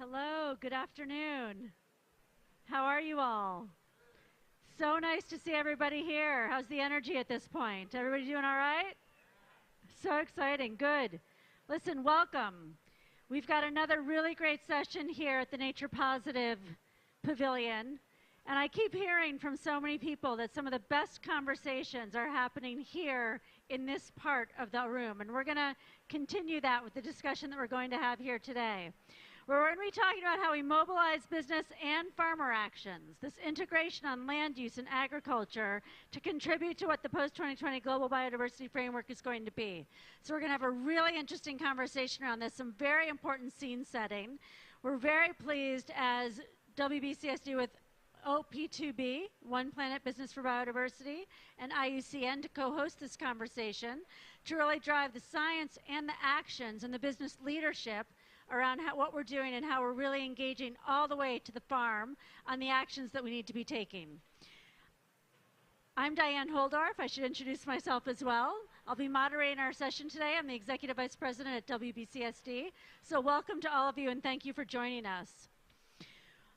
Hello, good afternoon. How are you all? So nice to see everybody here. How's the energy at this point? Everybody doing all right? So exciting, good. Listen, welcome. We've got another really great session here at the Nature Positive Pavilion. And I keep hearing from so many people that some of the best conversations are happening here in this part of the room. And we're going to continue that with the discussion that we're going to have here today. We're going to be talking about how we mobilize business and farmer actions, this integration on land use and agriculture to contribute to what the Post-2020 Global Biodiversity Framework is going to be. So we're going to have a really interesting conversation around this, some very important scene setting. We're very pleased as WBCSD with OP2B, One Planet Business for Biodiversity, and IUCN to co-host this conversation to really drive the science and the actions and the business leadership around what we're doing and how we're really engaging all the way to the farm on the actions that we need to be taking. I'm Diane Holdorf. I should introduce myself as well. I'll be moderating our session today. I'm the Executive Vice President at WBCSD. So welcome to all of you and thank you for joining us.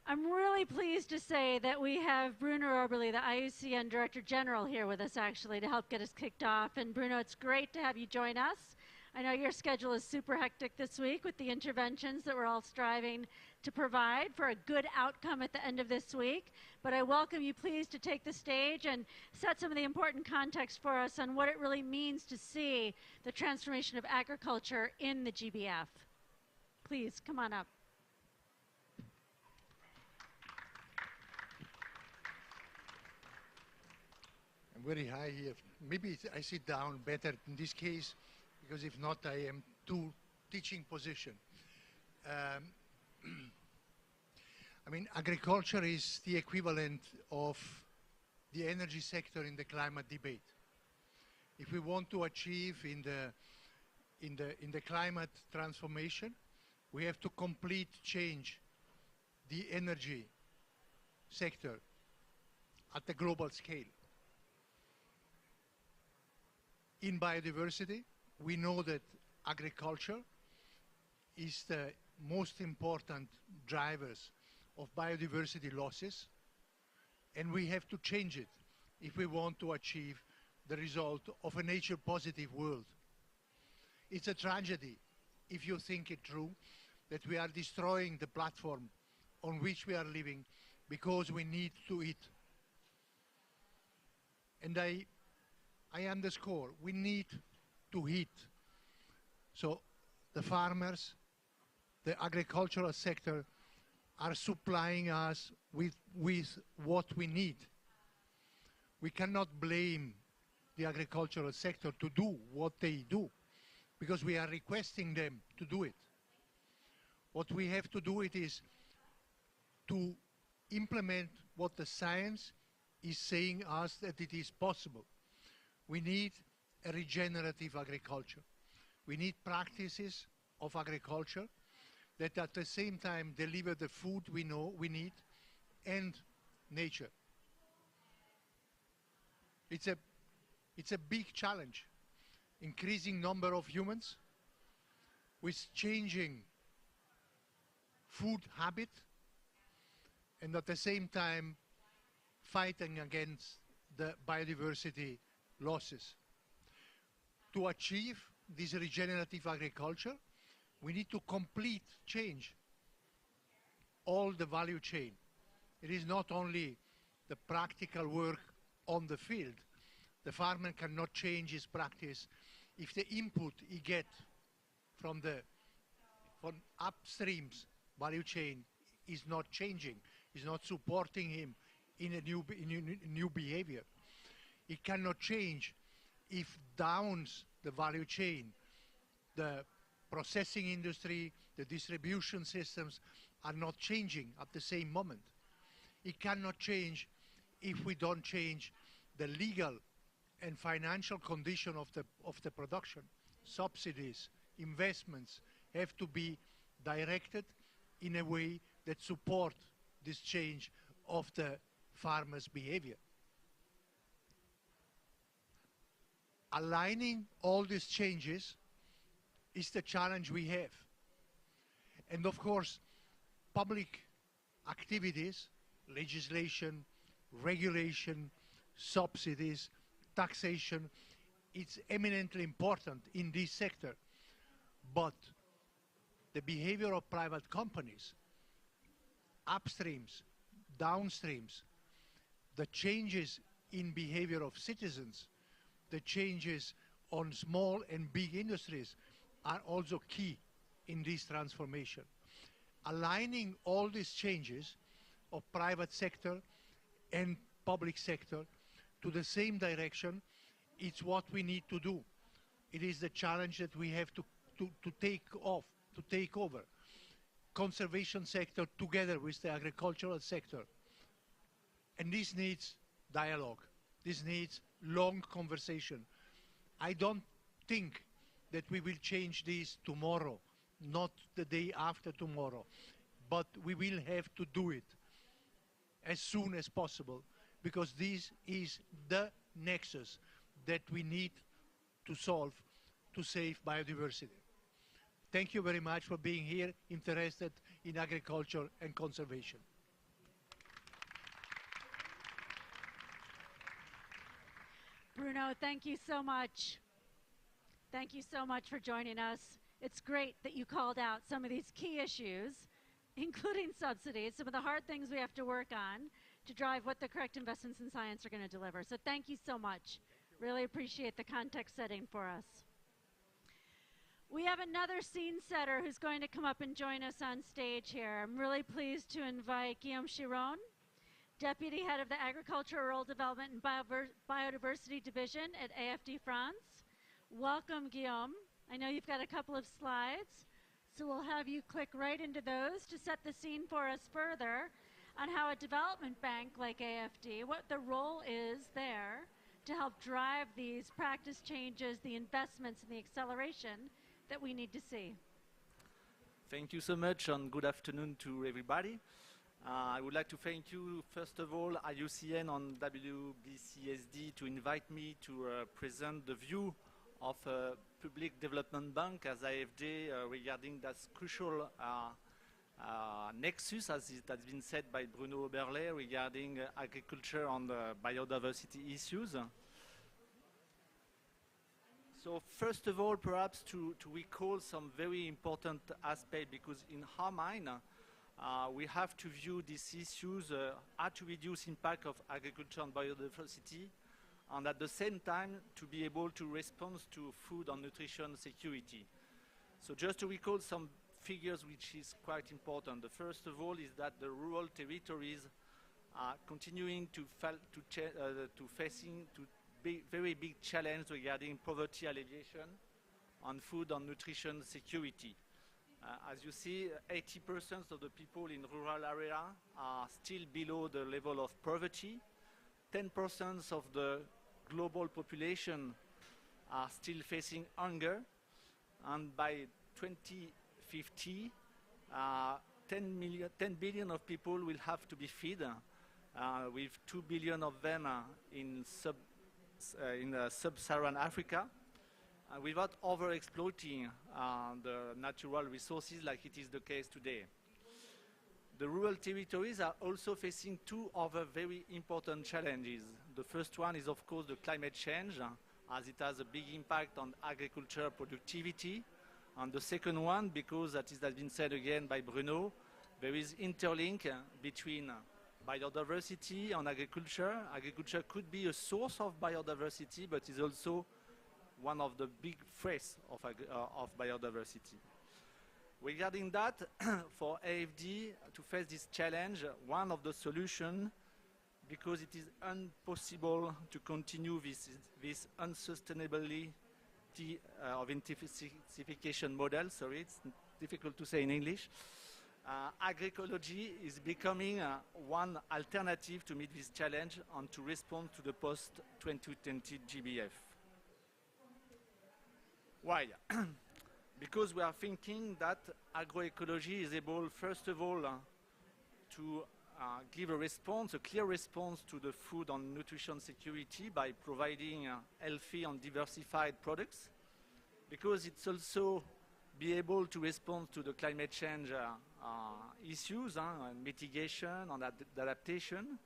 I'm really pleased to say that we have Bruno Oberle, the IUCN Director General, here with us actually to help get us kicked off. And Bruno, it's great to have you join us. I know your schedule is super hectic this week with the interventions that we're all striving to provide for a good outcome at the end of this week. But I welcome you please to take the stage and set some of the important context for us on what it really means to see the transformation of agriculture in the GBF. Please, come on up. I'm very high here. Maybe I sit down better in this case, because if not, I am too teaching position. I mean, agriculture is the equivalent of the energy sector in the climate debate. If we want to achieve in the climate transformation, we have to complete change the energy sector at the global scale. In biodiversity, we know that agriculture is the most important drivers of biodiversity losses, and we have to change it if we want to achieve the result of a nature-positive world. It's a tragedy, if you think it through, that we are destroying the platform on which we are living because we need to eat. And I underscore, we need to eat. So the farmers, the agricultural sector are supplying us with what we need. We cannot blame the agricultural sector to do what they do because we are requesting them to do it. What we have to do it is to implement what the science is saying us that it is possible. We need a regenerative agriculture. We need practices of agriculture that at the same time deliver the food we know we need and nature. It's a big challenge. Increasing number of humans with changing food habit and at the same time fighting against the biodiversity losses. To achieve this regenerative agriculture, we need to complete change all the value chain. It is not only the practical work on the field. The farmer cannot change his practice if the input he gets from upstream's value chain is not changing, is not supporting him in a new behavior. It cannot change if downs the value chain, the processing industry, the distribution systems are not changing at the same moment. It cannot change if we don't change the legal and financial condition of the production. Subsidies, investments have to be directed in a way that support this change of the farmer's behavior. Aligning all these changes is the challenge we have. And of course, public activities, legislation, regulation, subsidies, taxation, it's eminently important in this sector. But the behavior of private companies, upstreams, downstreams, the changes in behavior of citizens, the changes on small and big industries are also key in this transformation. Aligning all these changes of private sector and public sector to the same direction, it's what we need to do. It is the challenge that we have to take over. Conservation sector together with the agricultural sector. And this needs dialogue. This needs long conversation. I don't think that we will change this tomorrow, not the day after tomorrow, but we will have to do it as soon as possible, because this is the nexus that we need to solve to save biodiversity. Thank you very much for being here, interested in agriculture and conservation. Bruno, thank you so much. Thank you so much for joining us. It's great that you called out some of these key issues, including subsidies, some of the hard things we have to work on to drive what the correct investments in science are going to deliver. So thank you so much. Really appreciate the context setting for us. We have another scene setter who's going to come up and join us on stage here. I'm really pleased to invite Guillaume Chiron, Deputy Head of the Agriculture, Rural Development and Biodiversity Division at AFD France. Welcome, Guillaume. I know you've got a couple of slides, so we'll have you click right into those to set the scene for us further on how a development bank like AFD, what the role is there to help drive these practice changes, the investments, and the acceleration that we need to see. Thank you so much, and good afternoon to everybody. I would like to thank you, first of all, IUCN and WBCSD to invite me to present the view of a public development bank as AFD regarding that crucial nexus, as it has been said by Bruno Oberle, regarding agriculture and biodiversity issues. So first of all, perhaps to recall some very important aspects, because in our mind, we have to view these issues, how to reduce impact of agriculture and biodiversity, and at the same time to be able to respond to food and nutrition security. So just to recall some figures which is quite important. The first of all is that the rural territories are continuing to facing very big challenge regarding poverty alleviation and food and nutrition security. As you see, 80% of the people in rural area are still below the level of poverty. 10% of the global population are still facing hunger. And by 2050, 10 billion of people will have to be fed, with 2 billion of them in sub-Saharan Africa, without over-exploiting the natural resources like it is the case today. The rural territories are also facing two other very important challenges. The first one is, of course, the climate change, as it has a big impact on agriculture productivity. And the second one, because that has been said again by Bruno, there is interlink between biodiversity and agriculture. Agriculture could be a source of biodiversity, but is also one of the big threats of biodiversity. Regarding that, for AFD to face this challenge, one of the solutions, because it is impossible to continue this unsustainability of intensification model, sorry, it's difficult to say in English, agroecology is becoming one alternative to meet this challenge and to respond to the post-2020 GBF. Why? Because we are thinking that agroecology is able, first of all, to give a response, a clear response to the food and nutrition security by providing healthy and diversified products, because it's also be able to respond to the climate change issues, and mitigation and adaptation,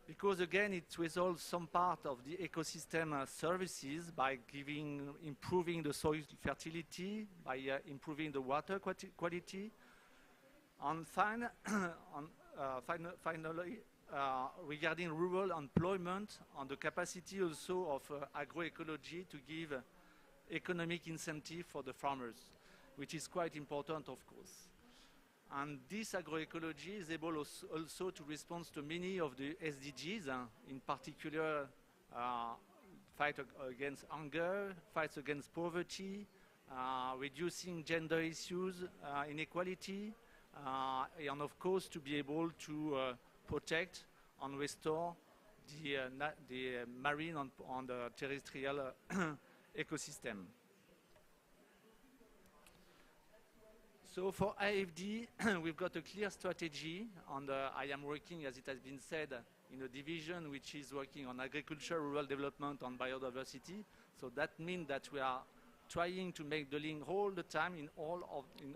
because again it resolves some part of the ecosystem services by improving the soil fertility, by improving the water quality, and finally, regarding rural employment and the capacity also of agroecology to give economic incentive for the farmers, which is quite important, of course. And this agroecology is able also to respond to many of the SDGs, in particular fight against hunger, fights against poverty, reducing gender issues, inequality, and of course to be able to protect and restore the marine and the terrestrial ecosystem. So for AFD, we've got a clear strategy, and I am working, as it has been said, in a division which is working on agriculture, rural development, and biodiversity. So that means that we are trying to make the link all the time in all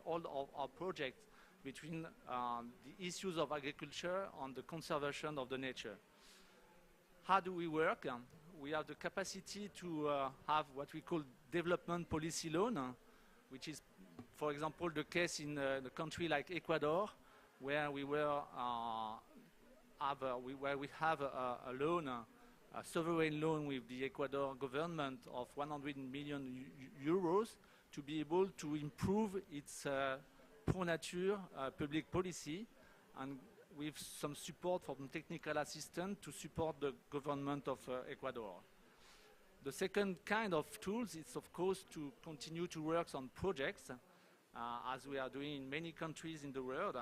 of our projects between the issues of agriculture and the conservation of the nature. How do we work? We have the capacity to have what we call development policy loan, which is, for example, the case in a country like Ecuador, where we have a loan, a sovereign loan with the Ecuador government of 100 million euros to be able to improve its pro-nature public policy, and with some support from technical assistance to support the government of Ecuador. The second kind of tools is, of course, to continue to work on projects, as we are doing in many countries in the world,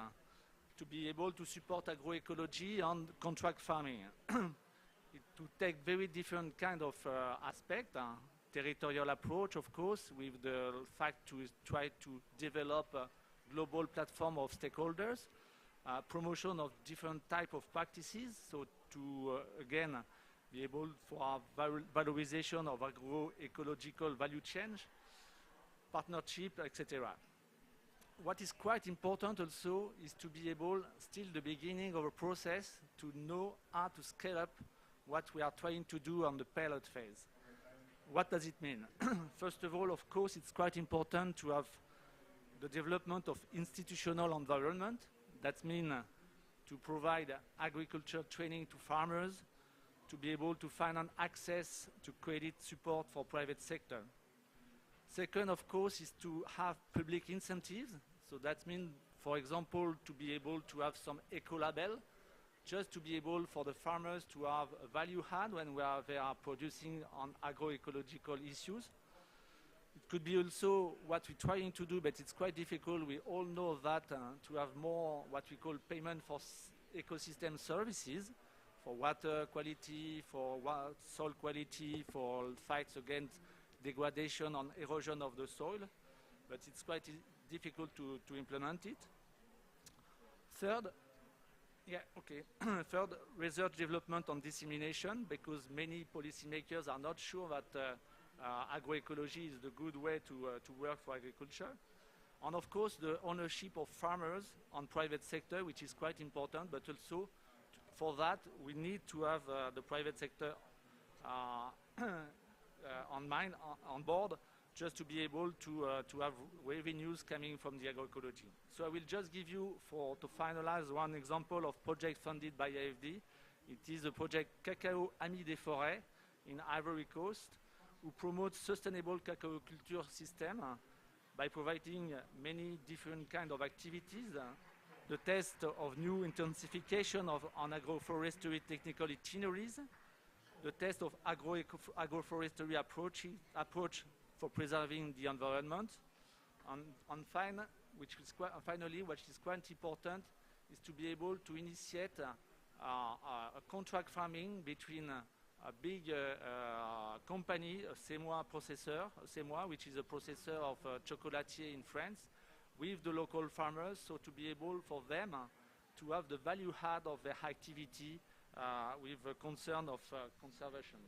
to be able to support agroecology and contract farming. To take very different kind of aspect, territorial approach, of course, with the fact to try to develop a global platform of stakeholders, promotion of different type of practices, so to, again, be able for our valorization of agroecological value chain, partnership, etc. What is quite important also is to be able, still the beginning of a process, to know how to scale up what we are trying to do on the pilot phase. What does it mean? First of all, of course, it's quite important to have the development of institutional environment. That means to provide agriculture training to farmers, to be able to find an access to credit support for private sector. Second, of course, is to have public incentives. So that means, for example, to be able to have some eco-label, just to be able for the farmers to have a value add when they are producing on agroecological issues. It could be also what we're trying to do, but it's quite difficult. We all know that to have more what we call payment for ecosystem services, for water quality, for soil quality, for fights against degradation and erosion of the soil, but it's quite difficult to implement it. Third, third, research development and dissemination, because many policymakers are not sure that agroecology is the good way to work for agriculture. And of course, the ownership of farmers on private sector, which is quite important, but also for that, we need to have the private sector on board, just to be able to have revenues coming from the agroecology. So I will just give you, to finalize, one example of project funded by AFD. It is a project Cacao Amis des Forêts in Ivory Coast, who promotes sustainable cacao culture system by providing many different kind of activities. The test of new intensification on agroforestry technical itineraries, the test of agroforestry approach for preserving the environment, and finally, which is quite important, is to be able to initiate a contract farming between a big company, a Semois processor, which is a processor of chocolatier in France, with the local farmers, so to be able for them to have the value add of their activity with a concern of conservation.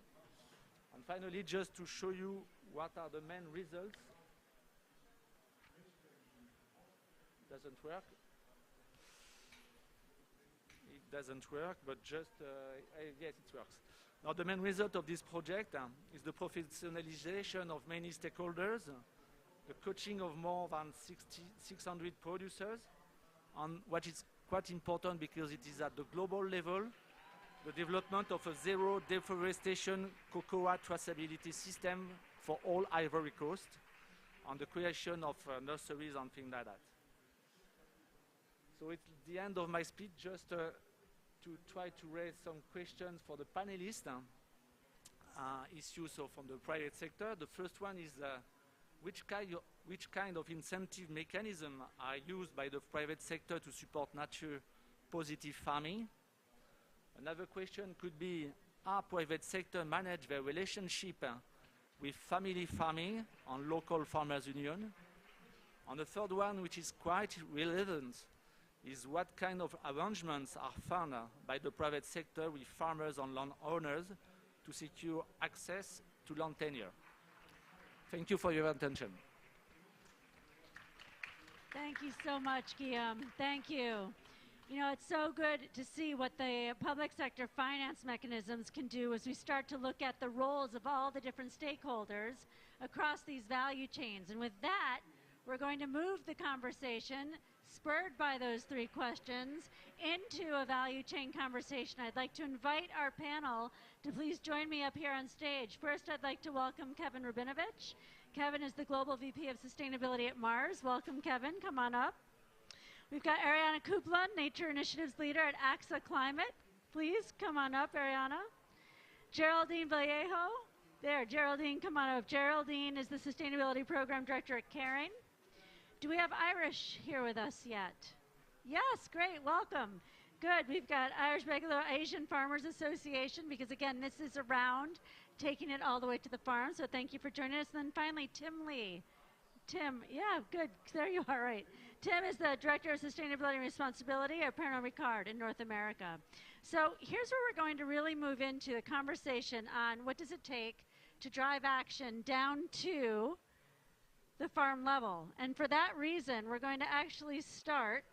And finally, just to show you what are the main results. Doesn't work. doesn't work, but just, yes, it works. Now, the main result of this project is the professionalization of many stakeholders, the coaching of more than 600 producers, and what is quite important because it is at the global level, the development of a zero deforestation cocoa traceability system for all Ivory Coast, and the creation of nurseries and things like that. So it's the end of my speech, just to try to raise some questions for the panelists. Issues from the private sector. The first one is which kind of incentive mechanism are used by the private sector to support nature positive farming? Another question could be, how private sector manage their relationship with family farming and local farmers union? And the third one, which is quite relevant, is what kind of arrangements are found by the private sector with farmers and landowners to secure access to land tenure. Thank you for your attention. Thank you so much, Guillaume. Thank you. You know, it's so good to see what the public sector finance mechanisms can do as we start to look at the roles of all the different stakeholders across these value chains. And with that, we're going to move the conversation, spurred by those three questions, into a value chain conversation. I'd like to invite our panel to please join me up here on stage. First, I'd like to welcome Kevin Rabinovitch. Kevin is the Global VP of Sustainability at Mars. Welcome, Kevin. Come on up. We've got Ariane Kaploun, Nature Initiatives Leader at AXA Climate. Please come on up, Ariane. Geraldine Vallejo. There, Geraldine, come on up. Geraldine is the Sustainability Program Director at Caring. Do we have Irish here with us yet? Yes, great, welcome. Good, we've got Irish Regular Asian Farmers Association, because again, this is around taking it all the way to the farm, so thank you for joining us. And then finally, Tim Lee. Tim, yeah, good, there you are, right. Tim is the Director of Sustainability and Responsibility at Pernod Ricard in North America. So here's where we're going to really move into a conversation on what does it take to drive action down to the farm level. And for that reason, we're going to actually start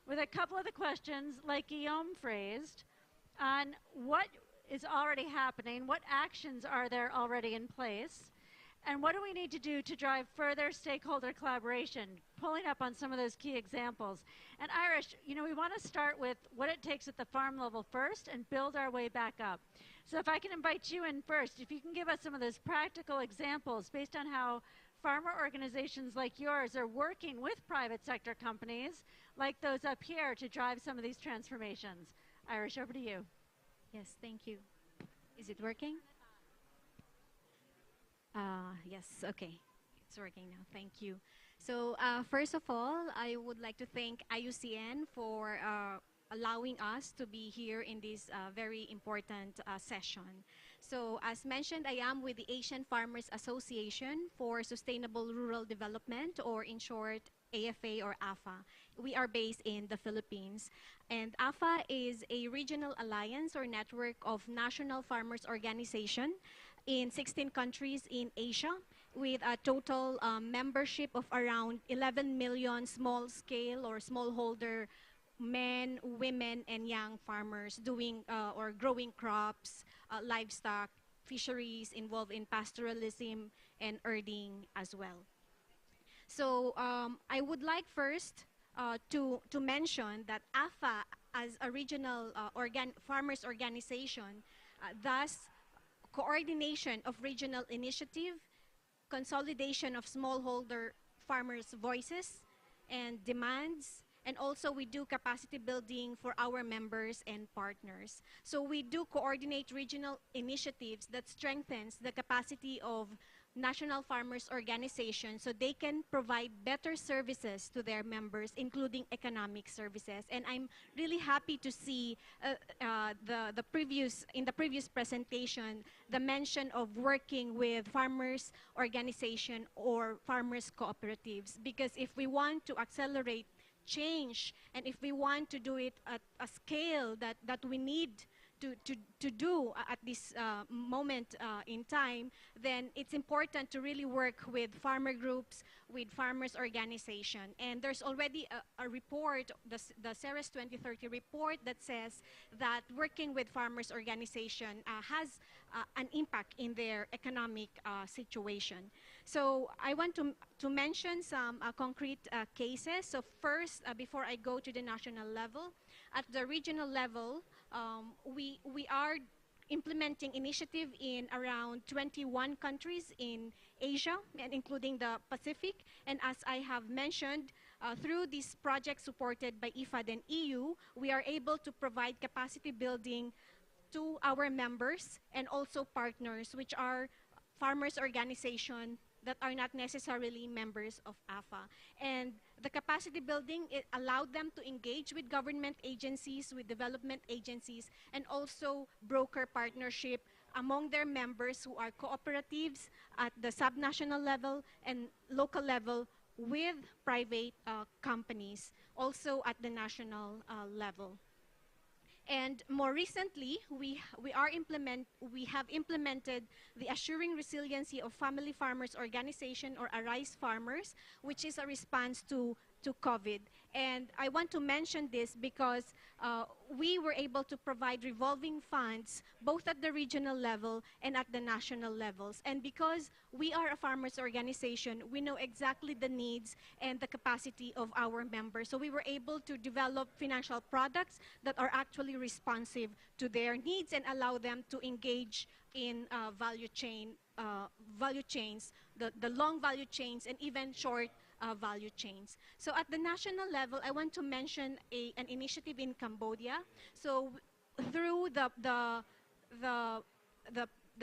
with a couple of the questions like Guillaume phrased on what is already happening, what actions are there already in place, and what do we need to do to drive further stakeholder collaboration, pulling up on some of those key examples. And Irish, you know, we want to start with what it takes at the farm level first and build our way back up. So if I can invite you in first, if you can give us some of those practical examples based on how farmer organizations like yours are working with private sector companies like those up here to drive some of these transformations. Irish, over to you. Yes, thank you. Is it working? Yes, okay. It's working now. Thank you. So first of all, I would like to thank IUCN for allowing us to be here in this very important session. So as mentioned, I am with the Asian Farmers Association for Sustainable Rural Development, or in short, AFA or AFA. We are based in the Philippines. And AFA is a regional alliance or network of national farmers organization in 16 countries in Asia, with a total membership of around 11 million small-scale or smallholder men, women, and young farmers doing or growing crops, livestock, fisheries involved in pastoralism and herding as well. So I would like first to mention that AFA, as a regional farmers organization, thus coordination of regional initiative, consolidation of smallholder farmers' voices and demands, and also we do capacity building for our members and partners. So we do coordinate regional initiatives that strengthens the capacity of national farmers organizations so they can provide better services to their members, including economic services. And I'm really happy to see in the previous presentation, the mention of working with farmers organization or farmers cooperatives, because if we want to accelerate change and if we want to do it at a scale that we need to do at this moment in time, then it's important to really work with farmer groups, with farmers organization. And there's already a report, the CERES 2030 report, that says that working with farmers organization has an impact in their economic situation. So I want to mention some concrete cases. So first, before I go to the national level, at the regional level, we are implementing initiative in around 21 countries in Asia, and including the Pacific. And as I have mentioned, through this project supported by IFAD and EU, we are able to provide capacity building to our members and also partners, which are farmers organization that are not necessarily members of AFA. And the capacity building, it allowed them to engage with government agencies, with development agencies, and also broker partnership among their members who are cooperatives at the subnational level and local level with private companies, also at the national level. And more recently, we have implemented the Assuring Resiliency of Family Farmers Organization, or ARISE Farmers, which is a response to COVID. And I want to mention this because we were able to provide revolving funds both at the regional level and at the national levels. And because we are a farmers organization, we know exactly the needs and the capacity of our members. So we were able to develop financial products that are actually responsive to their needs and allow them to engage in value chains, the long value chains and even short value chains. So at the national level, I want to mention an initiative in Cambodia. So through the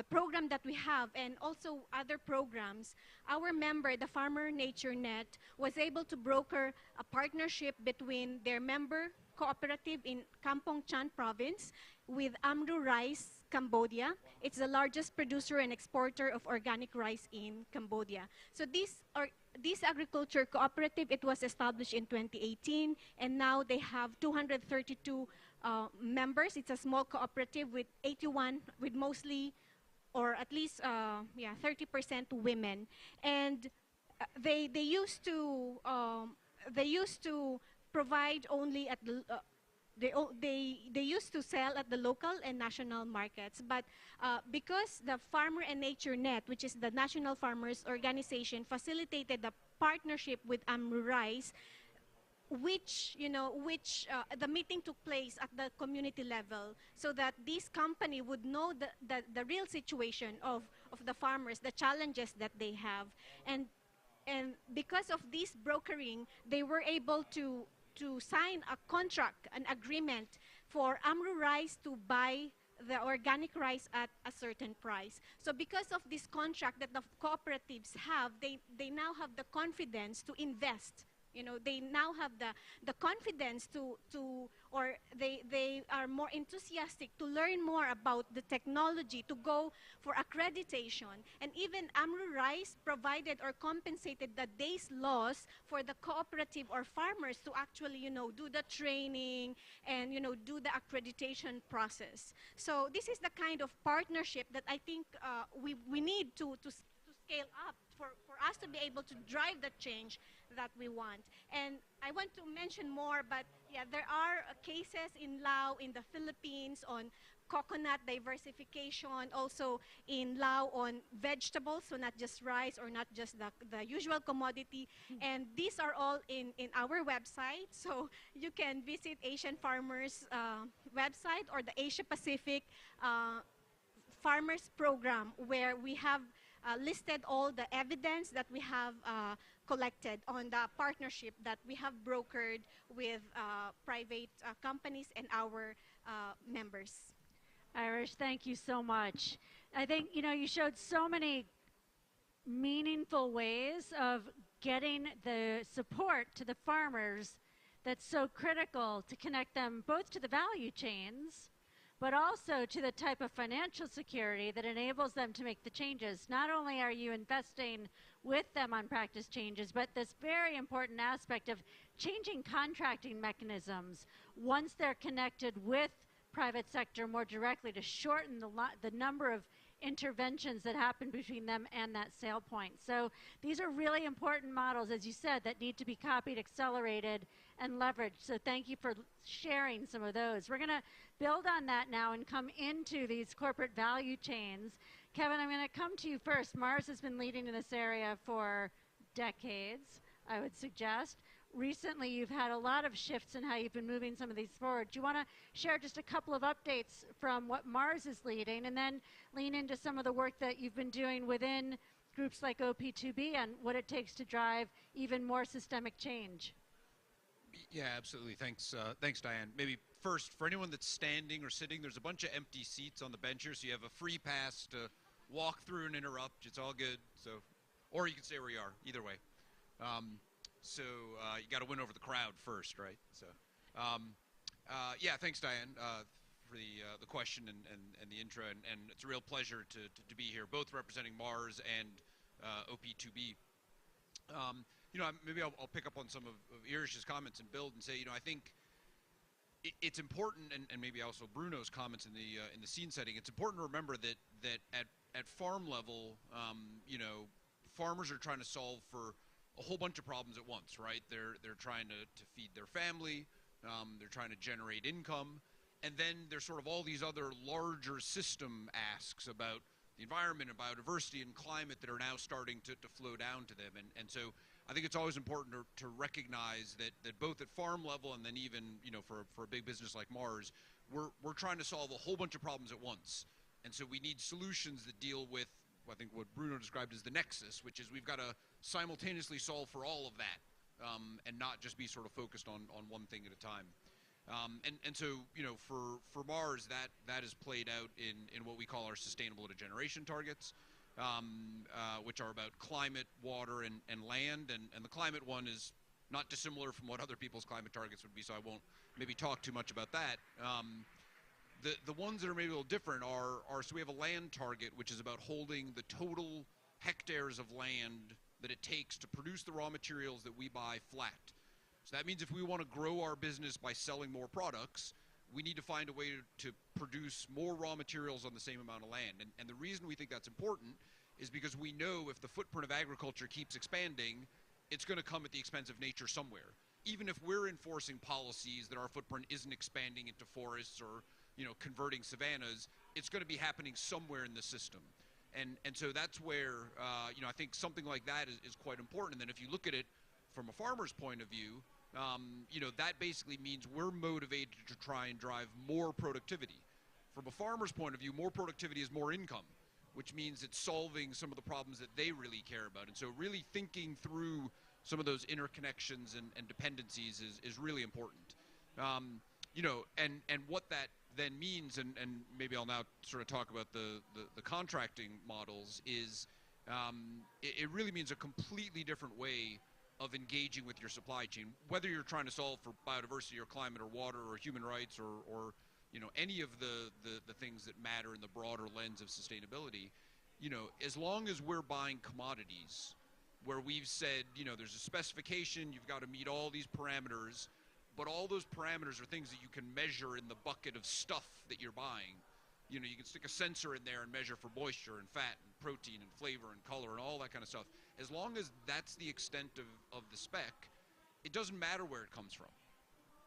program that we have and also other programs, our member, the Farmer Nature Net, was able to broker a partnership between their member cooperative in Kampong Chan province with Amru Rice Cambodia. It's the largest producer and exporter of organic rice in Cambodia. So this agriculture cooperative, it was established in 2018, and now they have 232 members. It's a small cooperative with 81, with mostly, or at least 30% women. And they used to provide only at the they used to sell at the local and national markets, but because the Farmer and Nature Net, which is the National Farmers Organization, facilitated the partnership with Amru Rice, which the meeting took place at the community level, so that this company would know the real situation of the farmers, the challenges that they have, and because of this brokering, they were able to sign a contract, an agreement for Amru Rice to buy the organic rice at a certain price. So because of this contract that the cooperatives have, they now have the confidence to invest. They now have the confidence or they are more enthusiastic to learn more about the technology, to go for accreditation. And even Amru Rice provided or compensated the day's loss for the cooperative or farmers to actually, do the training and, do the accreditation process. So this is the kind of partnership that I think we need to scale up for us to be able to drive the change that we want. And I want to mention more, but yeah, there are cases in Laos, in the Philippines, on coconut diversification, also in Laos on vegetables, so not just rice or not just the usual commodity. And these are all in our website, so you can visit Asian Farmers website or the Asia Pacific Farmers Program, where we have listed all the evidence that we have collected on the partnership that we have brokered with private companies and our members. Irish, thank you so much. I think, you showed so many meaningful ways of getting the support to the farmers that's so critical to connect them both to the value chains, but also to the type of financial security that enables them to make the changes. Not only are you investing with them on practice changes, but this very important aspect of changing contracting mechanisms once they're connected with private sector more directly to shorten the number of interventions that happen between them and that sale point. So these are really important models, as you said, that need to be copied, accelerated, and leveraged. So thank you for sharing some of those. We're going to build on that now and come into these corporate value chains. Kevin, I'm going to come to you first. Mars has been leading in this area for decades, I would suggest. Recently, you've had a lot of shifts in how you've been moving some of these forward. Do you want to share just a couple of updates from what Mars is leading, and then lean into some of the work that you've been doing within groups like OP2B and what it takes to drive even more systemic change? Yeah, absolutely. Thanks, thanks, Diane. Maybe first, for anyone that's standing or sitting, there's a bunch of empty seats on the bench here, so you have a free pass to walk through and interrupt. It's all good. So, or you can stay where you are. Either way. So you got to win over the crowd first, right? So, yeah, thanks, Diane, for the question and the intro, and it's a real pleasure to be here, both representing Mars and OP2B. You know, maybe I'll pick up on some of Irish's comments and build and say, you know, I think it's important, and maybe also Bruno's comments in the scene setting. It's important to remember that at farm level, you know, farmers are trying to solve for a whole bunch of problems at once, right? They're trying to feed their family, they're trying to generate income, and then there's sort of all these other larger system asks about the environment and biodiversity and climate that are now starting to flow down to them. And so I think it's always important to recognize that both at farm level and then even, you know, for a big business like Mars, we're trying to solve a whole bunch of problems at once. And so we need solutions that deal with, I think, what Bruno described as the nexus, which is we've got to simultaneously solve for all of that, and not just be sort of focused on one thing at a time. And so, you know, for Mars, that is played out in what we call our sustainable generation targets, which are about climate, water, and land. And the climate one is not dissimilar from what other people's climate targets would be, so I won't maybe talk too much about that. The ones that are maybe a little different are, so we have a land target, which is about holding the total hectares of land that it takes to produce the raw materials that we buy flat. So that means if we want to grow our business by selling more products, we need to find a way to produce more raw materials on the same amount of land. And the reason we think that's important is because we know if the footprint of agriculture keeps expanding, it's going to come at the expense of nature somewhere. Even if we're enforcing policies that our footprint isn't expanding into forests or, you know, converting savannas, it's going to be happening somewhere in the system. And so that's where, you know, I think something like that is quite important. And then if you look at it from a farmer's point of view, you know, that basically means we're motivated to try and drive more productivity. From a farmer's point of view, more productivity is more income, which means it's solving some of the problems that they really care about. And so really thinking through some of those interconnections and dependencies is really important. You know, and what that then means, and maybe I'll now sort of talk about the contracting models, is it really means a completely different way of engaging with your supply chain, whether you're trying to solve for biodiversity or climate or water or human rights or you know, any of the things that matter in the broader lens of sustainability. You know, as long as we're buying commodities where we've said, you know, there's a specification, you've got to meet all these parameters, but all those parameters are things that you can measure in the bucket of stuff that you're buying. You know, you can stick a sensor in there and measure for moisture and fat and protein and flavor and color and all that kind of stuff. As long as that's the extent of the spec, it doesn't matter where it comes from,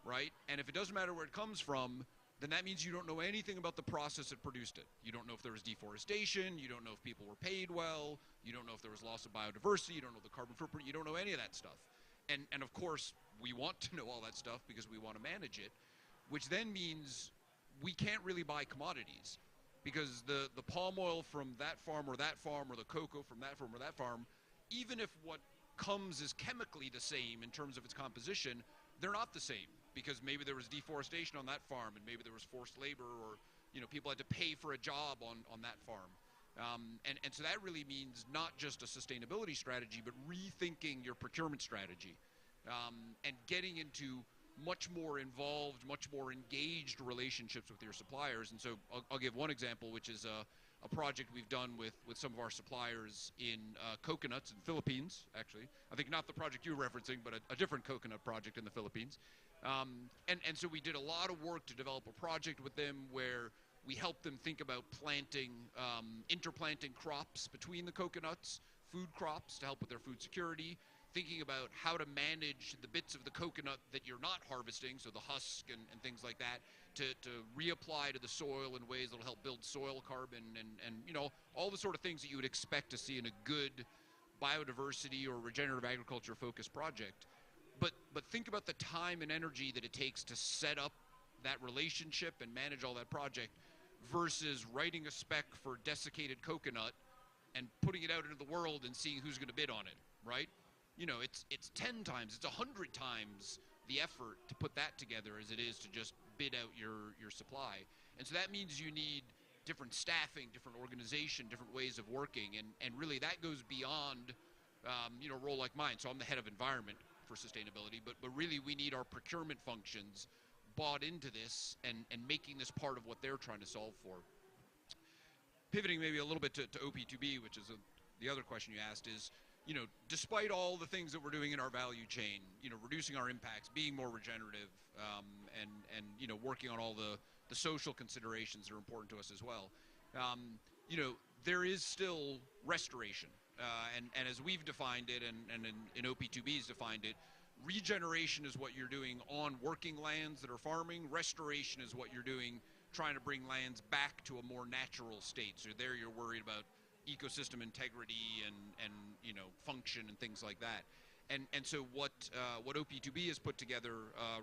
right? And if it doesn't matter where it comes from, then that means you don't know anything about the process that produced it. You don't know if there was deforestation, you don't know if people were paid well, you don't know if there was loss of biodiversity, you don't know the carbon footprint, you don't know any of that stuff. And of course, we want to know all that stuff because we want to manage it, which then means we can't really buy commodities because the palm oil from that farm or the cocoa from that farm or that farm, even if what comes is chemically the same in terms of its composition, they're not the same because maybe there was deforestation on that farm and maybe there was forced labor or, you know, people had to pay for a job on that farm. And so that really means not just a sustainability strategy, but rethinking your procurement strategy and getting into much more involved, much more engaged relationships with your suppliers. And so I'll give one example, which is a project we've done with some of our suppliers in coconuts in the Philippines, actually. I think not the project you're referencing, but a different coconut project in the Philippines. And so we did a lot of work to develop a project with them where we helped them think about planting, interplanting crops between the coconuts, food crops to help with their food security, thinking about how to manage the bits of the coconut that you're not harvesting, so the husk and things like that, to reapply to the soil in ways that'll help build soil carbon and you know, all the sort of things that you would expect to see in a good biodiversity or regenerative agriculture focused project. But think about the time and energy that it takes to set up that relationship and manage all that project versus writing a spec for desiccated coconut and putting it out into the world and seeing who's going to bid on it, right? You know, it's 10 times, it's 100 times the effort to put that together as it is to just bid out your supply. And so that means you need different staffing, different organization, different ways of working, and really that goes beyond, you know, a role like mine. So I'm the head of environment for sustainability, but really we need our procurement functions bought into this and making this part of what they're trying to solve for. Pivoting maybe a little bit to OP2B, which is the other question you asked, is, you know, despite all the things that we're doing in our value chain, you know, reducing our impacts, being more regenerative, and you know, working on all the social considerations that are important to us as well, you know, there is still restoration. And as we've defined it, and in OP2B's defined it, regeneration is what you're doing on working lands that are farming. Restoration is what you're doing trying to bring lands back to a more natural state. So there you're worried about ecosystem integrity and you know, function and things like that. And so what OP2B has put together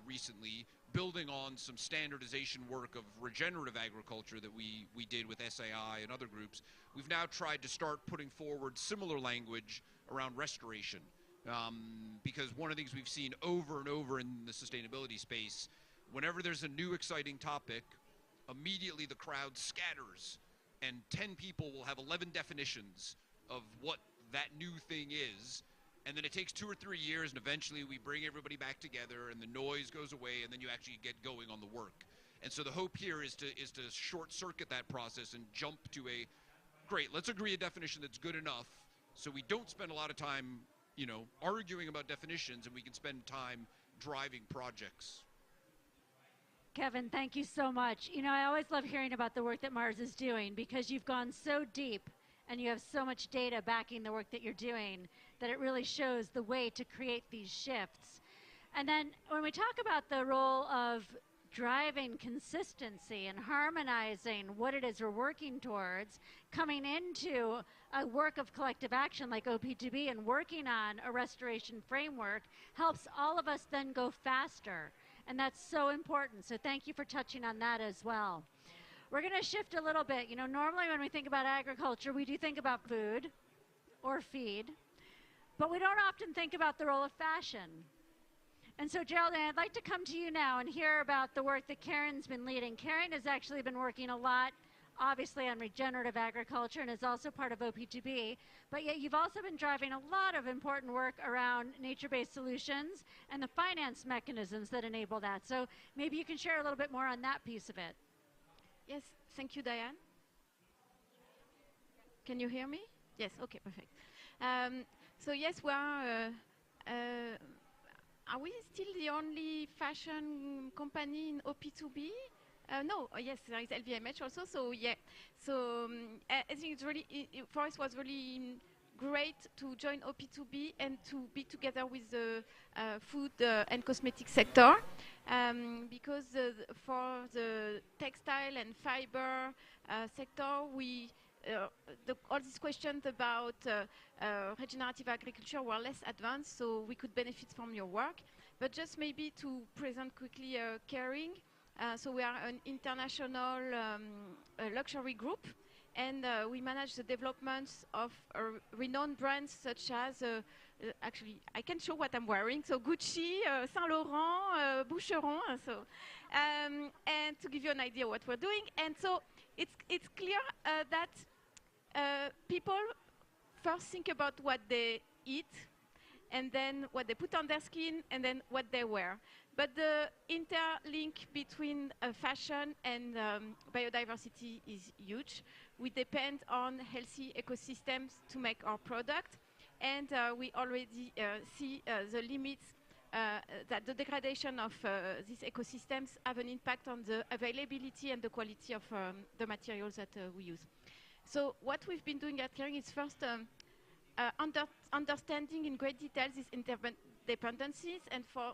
recently, building on some standardization work of regenerative agriculture that we did with SAI and other groups, we've now tried to start putting forward similar language around restoration. Because one of the things we've seen over and over in the sustainability space, whenever there's a new exciting topic, immediately the crowd scatters and 10 people will have 11 definitions of what that new thing is. And then it takes 2 or 3 years, and eventually we bring everybody back together, and the noise goes away, and then you actually get going on the work. And so the hope here is to short-circuit that process and jump to a, great, let's agree a definition that's good enough, so we don't spend a lot of time, you know, arguing about definitions, and we can spend time driving projects. Kevin, thank you so much. You know, I always love hearing about the work that Mars is doing because you've gone so deep and you have so much data backing the work that you're doing that it really shows the way to create these shifts. And then when we talk about the role of driving consistency and harmonizing what it is we're working towards, coming into a work of collective action like OP2B and working on a restoration framework helps all of us then go faster. And that's so important. So thank you for touching on that as well. We're going to shift a little bit. You know, normally when we think about agriculture, we do think about food or feed, but we don't often think about the role of fashion. And so, Geraldine, I'd like to come to you now and hear about the work that Karen's been leading. Karen has actually been working a lot, obviously, on regenerative agriculture and is also part of OP2B, but yet you've also been driving a lot of important work around nature-based solutions and the finance mechanisms that enable that. So maybe you can share a little bit more on that piece of it. Yes, thank you, Diane. Can you hear me? Yes, okay, perfect. So yes, we are we still the only fashion company in OP2B? No, yes, there is LVMH also. So yeah, so I think it's really, for us was really great to join OP2B and to be together with the food and cosmetic sector, because for the textile and fiber sector, we all these questions about regenerative agriculture were less advanced, so we could benefit from your work. But just maybe to present quickly Caring. So we are an international luxury group, and we manage the developments of renowned brands such as, actually, I can show what I'm wearing, so Gucci, Saint Laurent, Boucheron, and to give you an idea what we're doing. And so it's clear that people first think about what they eat, and then what they put on their skin, and then what they wear. But the interlink between fashion and biodiversity is huge. we depend on healthy ecosystems to make our product, and we already see the limits that the degradation of these ecosystems have an impact on the availability and the quality of the materials that we use. So what we've been doing at Kering is first understanding in great detail these interdependencies, and for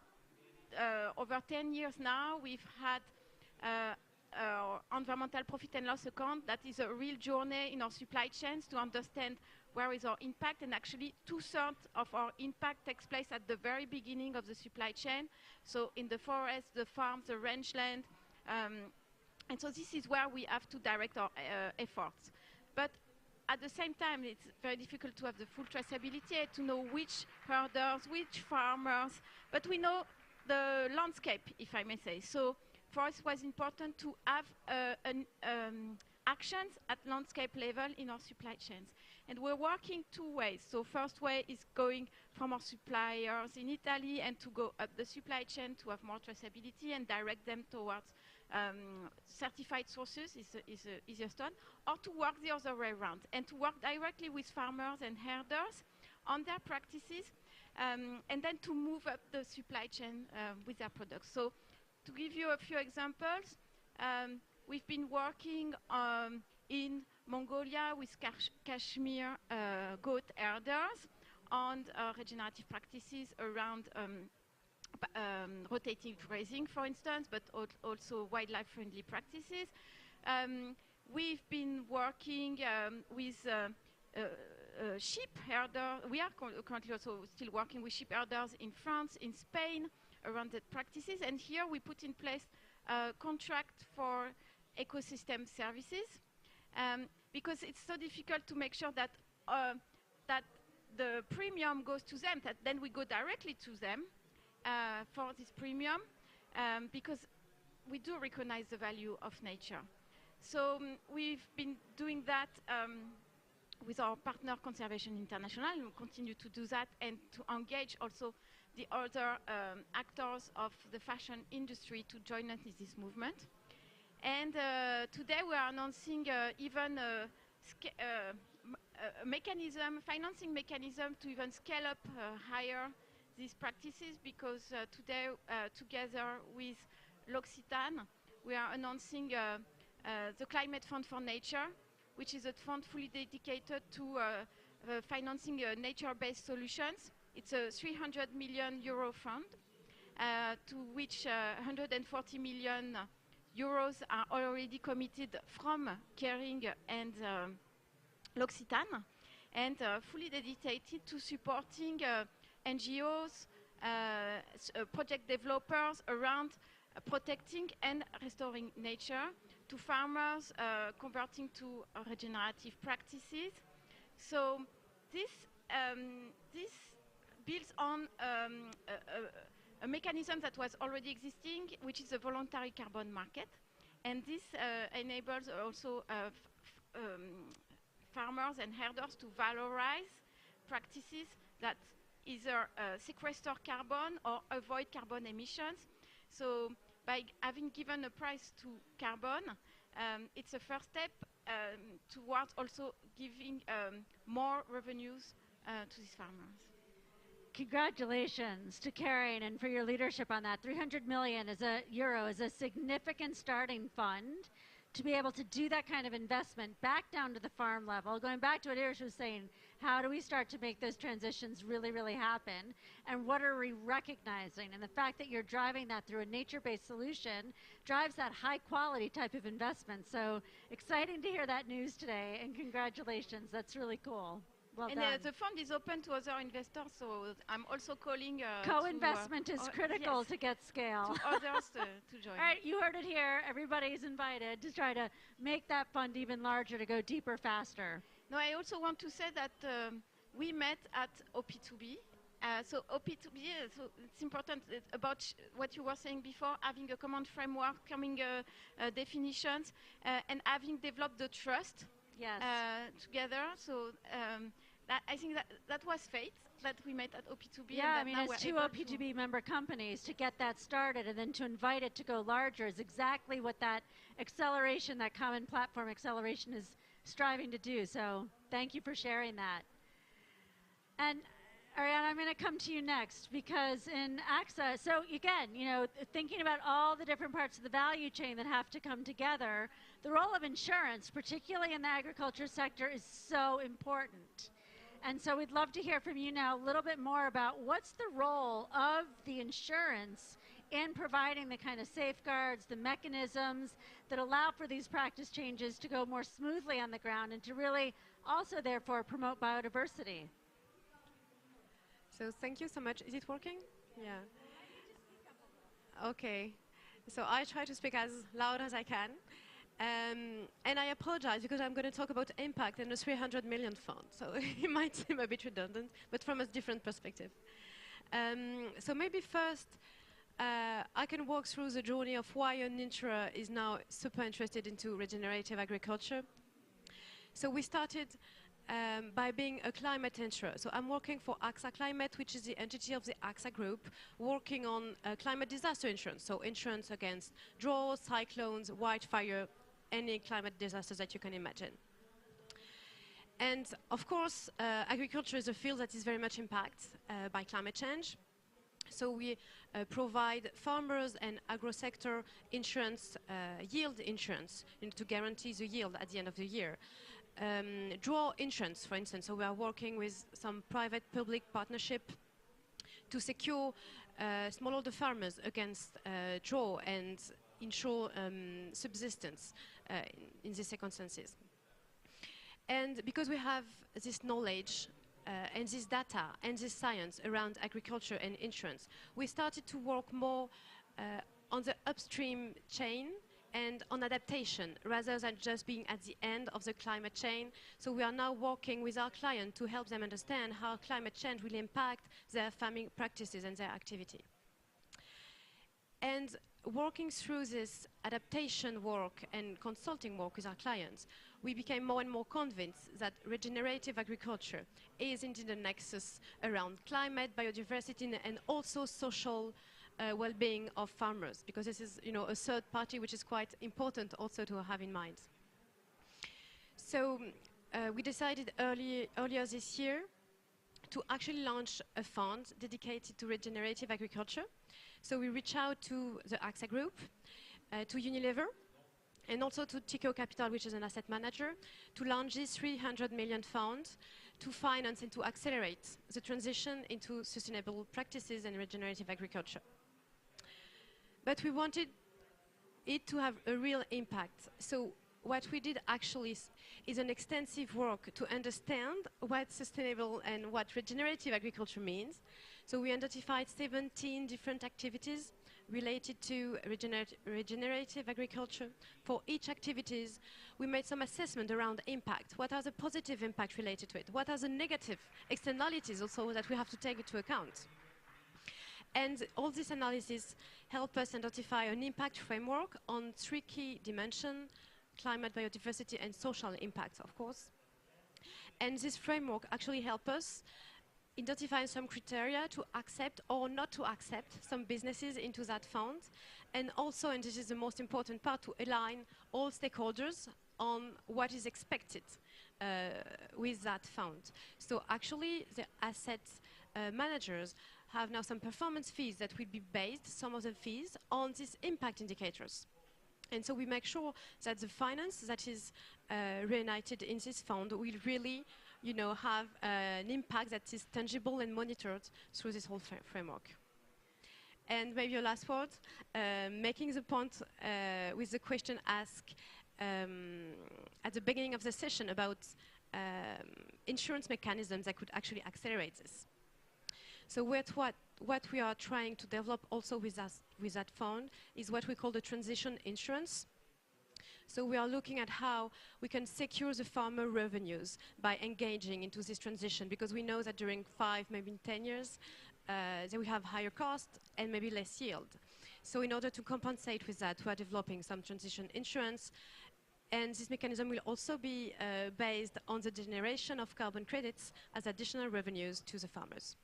over 10 years now we've had environmental profit and loss account that is a real journey in our supply chains to understand where is our impact, and actually 2/3 of our impact takes place at the very beginning of the supply chain, so in the forest, the farms, the rangeland, and so this is where we have to direct our efforts. But at the same time, it's very difficult to have the full traceability, to know which herders, which farmers, but we know the landscape, if I may say. So for us, it was important to have actions at landscape level in our supply chains. And we're working two ways. So first way is going from our suppliers in Italy and to go up the supply chain to have more traceability and direct them towards certified sources is the easiest one, or to work the other way around and to work directly with farmers and herders on their practices, and then to move up the supply chain with their products. So to give you a few examples, we've been working in Mongolia with Kashmir goat herders on regenerative practices around rotating grazing, for instance, but also wildlife-friendly practices. We've been working with sheep herders. We are currently also still working with sheep herders in France, in Spain, around the practices. And here we put in place a contract for ecosystem services, because it's so difficult to make sure that that the premium goes to them, that then we go directly to them for this premium, because we do recognize the value of nature. So we've been doing that with our partner Conservation International, and we'll continue to do that and to engage also the other actors of the fashion industry to join us in this movement. And today we are announcing even a mechanism, financing mechanism to even scale up higher these practices, because today together with L'Occitane we are announcing the Climate Fund for Nature, which is a fund fully dedicated to financing nature-based solutions. It's a 300 million euro fund, to which 140 million euros are already committed from Kering and L'Occitane, and fully dedicated to supporting NGOs, project developers around protecting and restoring nature, to farmers converting to regenerative practices. So this builds on a mechanism that was already existing, which is a voluntary carbon market, and this enables also farmers and herders to valorize practices that either sequester carbon or avoid carbon emissions. So by having given a price to carbon, it's a first step towards also giving more revenues to these farmers. Congratulations to Karen and for your leadership on that. 300 million euro is a significant starting fund to be able to do that kind of investment back down to the farm level. Going back to what Irish was saying, how do we start to make those transitions really, really happen? And what are we recognizing? And the fact that you're driving that through a nature-based solution drives that high-quality type of investment. So exciting to hear that news today, and congratulations. That's really cool. Well and done. The fund is open to other investors, so I'm also calling co-investment is critical yes, to get scale. to others to join. All right, you heard it here. Everybody's invited to try to make that fund even larger, to go deeper, faster. No, I also want to say that we met at OP2B. So OP2B, so it's important about what you were saying before, having a common framework, common definitions, and having developed the trust. Yes. Together. So I think that was fate that we met at OP2B. Yeah, and I mean, as two OP2B member companies, to get that started and then to invite it to go larger is exactly what that acceleration, that common platform acceleration is striving to do. So thank you for sharing that. And Ariane, I'm going to come to you next, because in AXA, so again, thinking about all the different parts of the value chain that have to come together, the role of insurance, particularly in the agriculture sector, is so important. And so we'd love to hear from you now a little bit more about what's the role of the insurance in providing the kind of safeguards, the mechanisms that allow for these practice changes to go more smoothly on the ground and to really also therefore promote biodiversity. So thank you so much. Is it working? Yeah. Okay. So I try to speak as loud as I can. And I apologize because I'm going to talk about impact and the 300 million fund. So it might seem a bit redundant, but from a different perspective. So maybe first, I can walk through the journey of why an insurer is now super interested into regenerative agriculture. So we started by being a climate insurer. So I'm working for AXA Climate, which is the entity of the AXA Group, working on climate disaster insurance. So insurance against drought, cyclones, wildfire, any climate disasters that you can imagine. And of course, agriculture is a field that is very much impacted by climate change. So we provide farmers and agro-sector insurance, yield insurance, to guarantee the yield at the end of the year. Drought insurance, for instance, so we are working with some private-public partnership to secure smallholder farmers against drought and ensure subsistence in these circumstances. And because we have this knowledge and this data and this science around agriculture and insurance, we started to work more on the upstream chain and on adaptation rather than just being at the end of the climate chain. So we are now working with our client to help them understand how climate change will impact their farming practices and their activity. And working through this adaptation work and consulting work with our clients, we became more and more convinced that regenerative agriculture is indeed a nexus around climate, biodiversity, and also social well-being of farmers, because this is, a third party which is quite important also to have in mind. So we decided earlier this year to actually launch a fund dedicated to regenerative agriculture. So we reached out to the AXA Group, to Unilever, and also to Tikehau Capital, which is an asset manager, to launch this 300 million fund to finance and to accelerate the transition into sustainable practices and regenerative agriculture. But we wanted it to have a real impact. So what we did actually is an extensive work to understand what sustainable and what regenerative agriculture means. So we identified 17 different activities related to regenerative agriculture. For each activities, we made some assessment around impact. What are the positive impact related to it? What are the negative externalities also that we have to take into account? And all this analysis helped us identify an impact framework on 3 key dimensions: climate, biodiversity, and social impacts, of course. And this framework actually helped us identify some criteria to accept or not to accept some businesses into that fund. And also, and this is the most important part, to align all stakeholders on what is expected with that fund. So actually, the asset managers have now some performance fees that will be based, some of the fees, on these impact indicators. And so we make sure that the finance that is reunited in this fund will really, have an impact that is tangible and monitored through this whole framework. And maybe a last word, making the point with the question asked at the beginning of the session about insurance mechanisms that could actually accelerate this. So what we are trying to develop also with that fund is what we call the transition insurance. So we are looking at how we can secure the farmer revenues by engaging into this transition, because we know that during 5, maybe 10 years, they will have higher cost and maybe less yield. So in order to compensate with that, we are developing some transition insurance. And this mechanism will also be based on the generation of carbon credits as additional revenues to the farmers.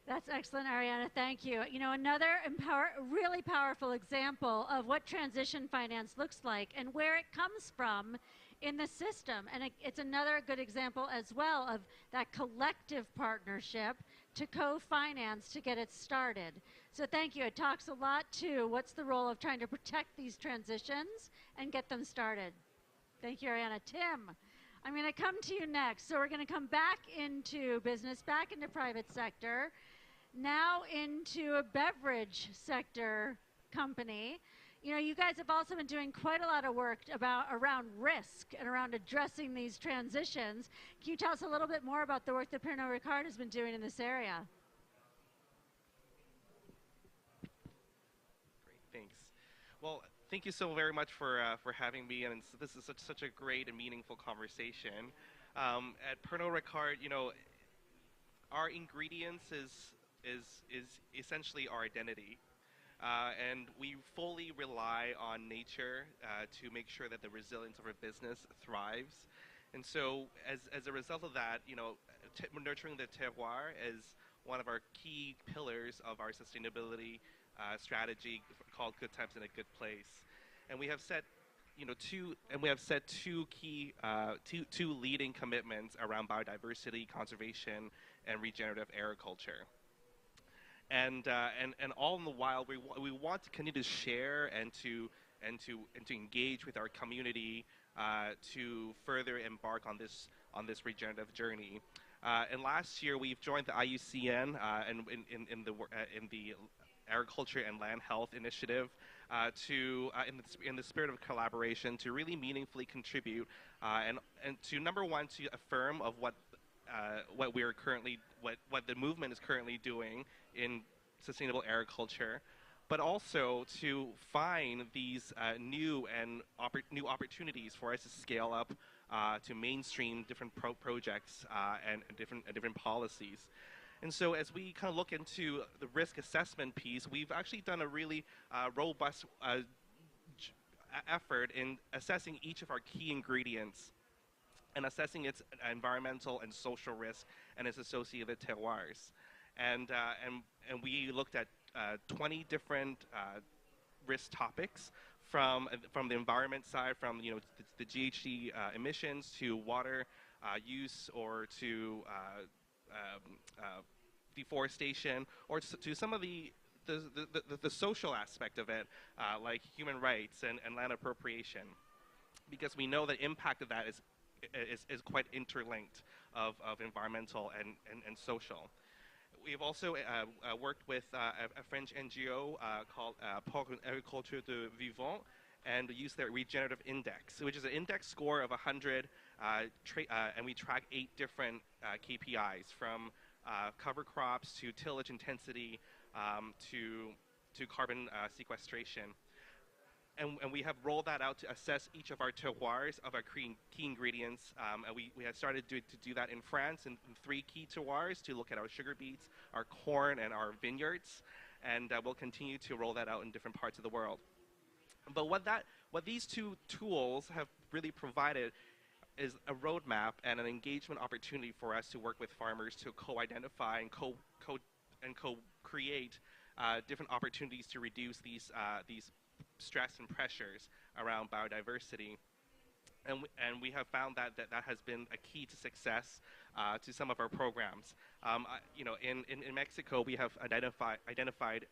That's excellent, Ariane. Thank you. Another really powerful example of what transition finance looks like and where it comes from in the system. And it's another good example as well of that collective partnership to co-finance to get it started. So thank you. It talks a lot to what's the role of trying to protect these transitions and get them started. Thank you, Ariane. Tim, I'm going to come to you next. So we're going to come back into business, back into private sector, now into a beverage sector company. You know, you guys have also been doing quite a lot of work around risk and around addressing these transitions. Can you tell us a little bit more about the work that Pernod Ricard has been doing in this area? Great, thanks. Well, thank you so very much for having me, and this is such a great and meaningful conversation. At Pernod Ricard, you know, our ingredients is essentially our identity. And we fully rely on nature to make sure that the resilience of our business thrives. And so as a result of that, you know, nurturing the terroir is one of our key pillars of our sustainability strategy called Good Times in a Good Place. And we have set, you know, two key leading commitments around biodiversity, conservation, and regenerative agriculture. And all in the while, we want to continue to share and to engage with our community to further embark on this regenerative journey. And last year, we've joined the IUCN in the Agriculture and Land Health Initiative in the spirit of collaboration to really meaningfully contribute and to number one, to affirm of what the movement is currently doing in sustainable agriculture, but also to find these new opportunities for us to scale up to mainstream different projects and different policies. And so as we kind of look into the risk assessment piece, we've actually done a really robust effort in assessing each of our key ingredients and assessing its environmental and social risk and its associated terroirs. And we looked at 20 different risk topics from the environment side, from the GHG emissions to water use, or to deforestation, or to some of the social aspect of it, like human rights and land appropriation, because we know the impact of that is quite interlinked of environmental and social. We've also worked with a French NGO called Pour une agriculture de vivant, and used their regenerative index, which is an index score of 100, and we track 8 different KPIs, from cover crops to tillage intensity to carbon sequestration. And we have rolled that out to assess each of our terroirs of our key ingredients. And we have started to do that in France in 3 key terroirs to look at our sugar beets, our corn, and our vineyards. And we'll continue to roll that out in different parts of the world. But what these 2 tools have really provided is a roadmap and an engagement opportunity for us to work with farmers to co-identify and co-create different opportunities to reduce these stress and pressures around biodiversity. And we have found that has been a key to success to some of our programs. In Mexico, we have identified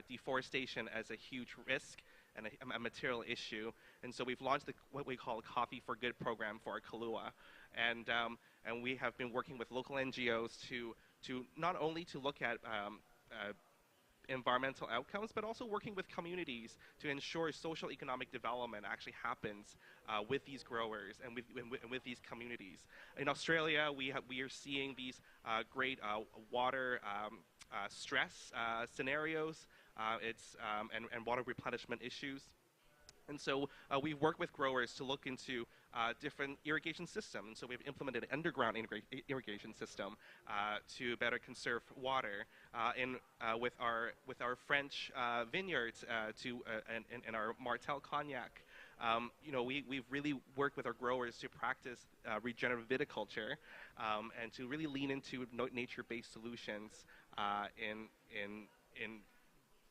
deforestation as a huge risk and a material issue, and so we've launched what we call a Coffee for Good program for our Kahlua, and we have been working with local NGOs to not only to look at environmental outcomes, but also working with communities to ensure social economic development actually happens with these growers and with these communities. In Australia, we are seeing these great water stress scenarios, and water replenishment issues. And so we work with growers to look into different irrigation systems. And so we've implemented an underground irrigation system to better conserve water with our French vineyards and our Martel cognac. We've really worked with our growers to practice regenerative viticulture and to really lean into nature-based solutions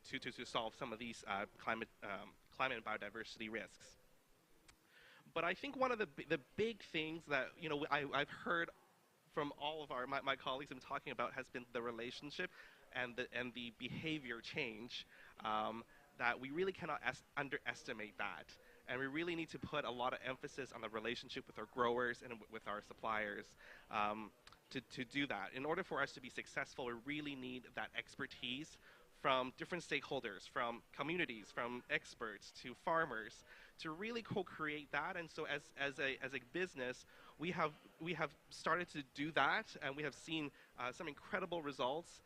to solve some of these climate and biodiversity risks. But I think one of the big things that I've heard from all of my colleagues I'm talking about has been the relationship and the behavior change. That we really cannot underestimate that. And we really need to put a lot of emphasis on the relationship with our growers and with our suppliers to do that. In order for us to be successful, we really need that expertise from different stakeholders, from communities, from experts to farmers, to really co-create that. And so as a business, we have started to do that, and we have seen some incredible results,